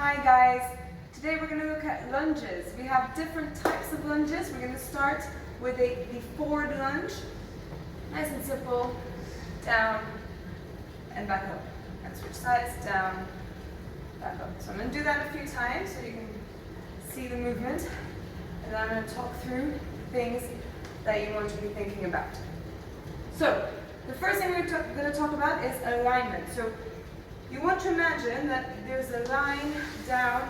Hi guys, today we're going to look at lunges. We have different types of lunges. We're going to start with the forward lunge. Nice and simple, down and back up. And switch sides, down, back up. So I'm going to do that a few times so you can see the movement. And then I'm going to talk through things that you want to be thinking about. So the first thing we're going to talk about is alignment. So you want to imagine that there's a line down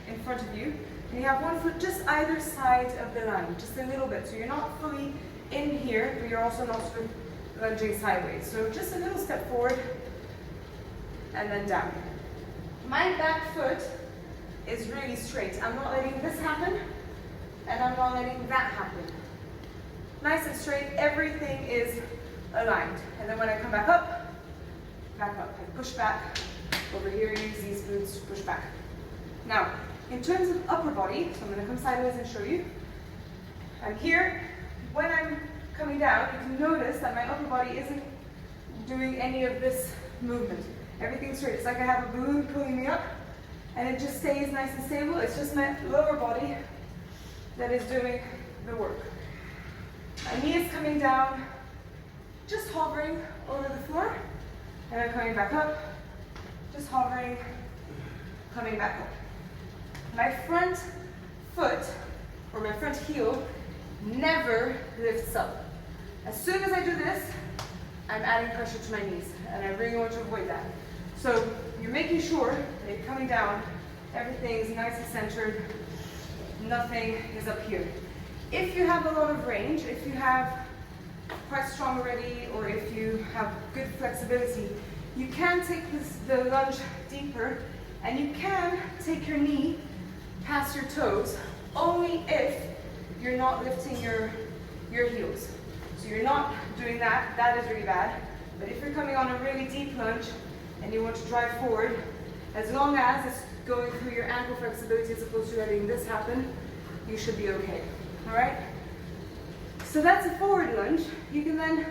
in front of you, and you have one foot just either side of the line, just a little bit. So you're not fully in here, but you're also not sort of lunging sideways. So just a little step forward, and then down. My back foot is really straight. I'm not letting this happen, and I'm not letting that happen. Nice and straight, everything is aligned. And then when I come back up, I push back. Over here, use these glutes to push back. Now, in terms of upper body, so I'm going to come sideways and show you. I'm here. When I'm coming down, you can notice that my upper body isn't doing any of this movement. Everything's straight. It's like I have a balloon pulling me up, and it just stays nice and stable. It's just my lower body that is doing the work. My knee is coming down, just hovering over the floor. And I'm coming back up, just hovering, coming back up. My front foot, or my front heel, never lifts up. As soon as I do this, I'm adding pressure to my knees, and I really want to avoid that. So you're making sure that you're coming down, everything is nice and centered, nothing is up here. If you have a lot of range, if you have quite strong already, or if you have good flexibility, you can take the lunge deeper, and you can take your knee past your toes, only if you're not lifting your heels. So you're not doing that, that is really bad. But if you're coming on a really deep lunge, and you want to drive forward, as long as it's going through your ankle flexibility as opposed to letting this happen, you should be okay, all right? So that's a forward lunge. You can then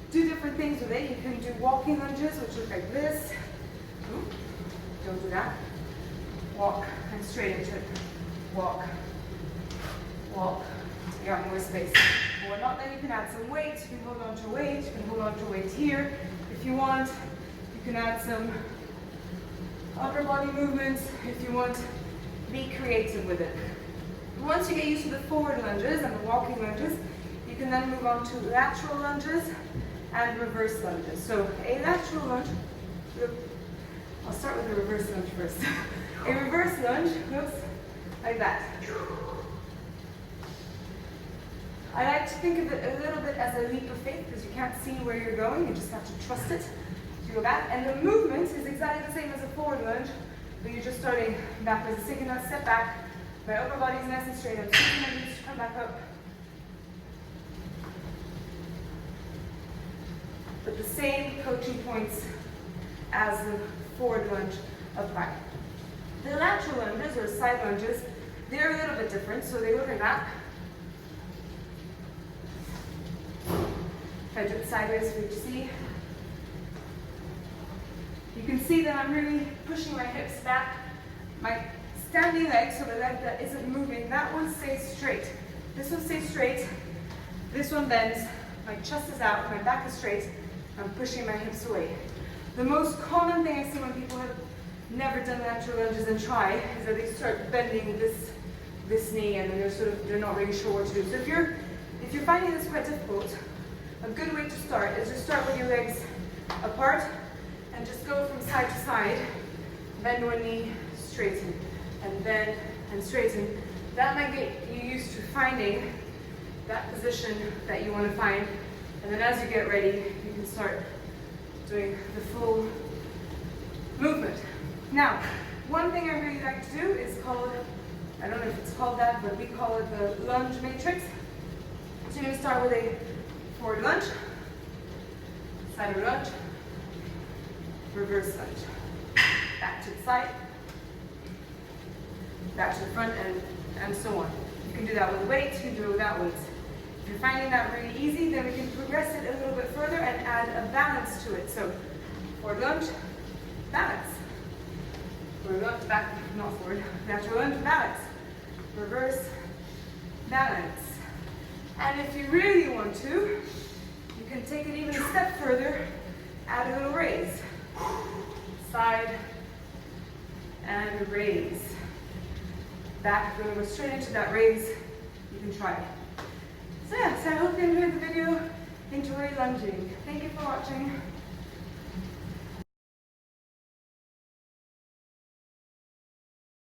do different things with it. You can do walking lunges, which look like this. Ooh, don't do that. Walk and straight into it. Walk, walk. You got more space. Or not, then you can add some weight. You can hold on to weight. You can hold on to weight here if you want. You can add some upper body movements if you want. Be creative with it. Once you get used to the forward lunges and the walking lunges, you can then move on to lateral lunges and reverse lunges. So a lateral lunge, I'll start with the reverse lunge first. A reverse lunge looks like that. I like to think of it a little bit as a leap of faith, because you can't see where you're going, you just have to trust it to go back. And the movement is exactly the same as a forward lunge, but you're just starting backwards. It's taking that step back. My upper body is nice and straight. I'm taking my knees to come back up. But the same coaching points as the forward lunge apply. The lateral lunges, or side lunges, they're a little bit different, so they look like that. If I do it sideways for you to see, you can see that I'm really pushing my hips back. My standing leg, so the leg that isn't moving, that one stays straight. This one stays straight. This one bends. My chest is out, my back is straight. I'm pushing my hips away. The most common thing I see when people have never done lateral lunges and try is that they start bending this knee, and then they're not really sure what to do. So if you're finding this quite difficult, a good way to start is just start with your legs apart and just go from side to side. Bend one knee, straighten, and bend and straighten. That might get you used to finding that position that you want to find. And then as you get ready, you can start doing the full movement. Now, one thing I really like to do is called, I don't know if it's called that, but we call it the lunge matrix. So you're going to start with a forward lunge, side lunge, reverse lunge, back to the side, back to the front, and so on. You can do that with weights, you can do it without weights. If you're finding that really easy, then we can progress it a little bit further and add a balance to it. So, forward lunge, balance. We're going to back, not forward. We have to go into balance. Reverse, balance. And if you really want to, you can take it even a step further, add a little raise. Side and raise. Back, if you want to go straight into that raise, you can try it. So yeah, so I hope you enjoyed the video. Enjoy lunging. Thank you for watching.